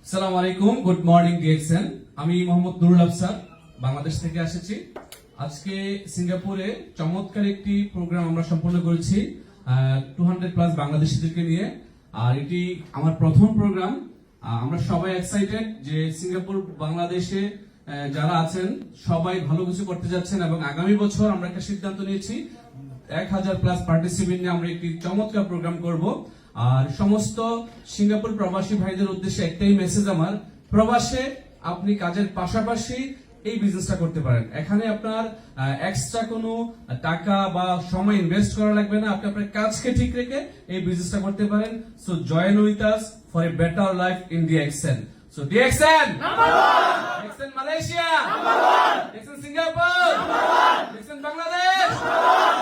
আসসালামু আলাইকুম, good morning DXN. আমি মোহাম্মদ নুরুল আফসার, বাংলাদেশ থেকে এসেছি। আজকে সিঙ্গাপুরে চমৎকার একটি প্রোগ্রাম আমরা সম্পন্ন করেছি 200+ বাংলাদেশিদেরকে নিয়ে। আর এটি আমার প্রথম প্রোগ্রাম। আমরা সবাই এক্সাইটেড যে সিঙ্গাপুর বাংলাদেশে যারা আছেন সবাই ভালো কিছু করতে যাচ্ছেন এবং আগামী বছর আমরা একটা সিদ্ধান্ত নিয়েছি 1000+ পার্টিসিপেন্ট নিয়ে আমরা একটি চমৎকার প্রোগ্রাম করব। আর সমস্ত সিঙ্গাপুর প্রবাসী ভাইদের উদ্দেশ্যে একটাই মেসেজ আমার, প্রবাসে আপনি কাজের পাশাপাশি এই বিজনেসটা করতে পারেন। এখানে আপনার এক্সট্রা কোনো টাকা বা সময় ইনভেস্ট করা লাগবে না, আপনি আপনার কাজকে ঠিক রেখে এই বিজনেসটা করতে পারেন। So join with us for a better life in DXN. So DXN number 1, DXN Malaysia number 1, DXN Singapore number 1, DXN Bangladesh number 1।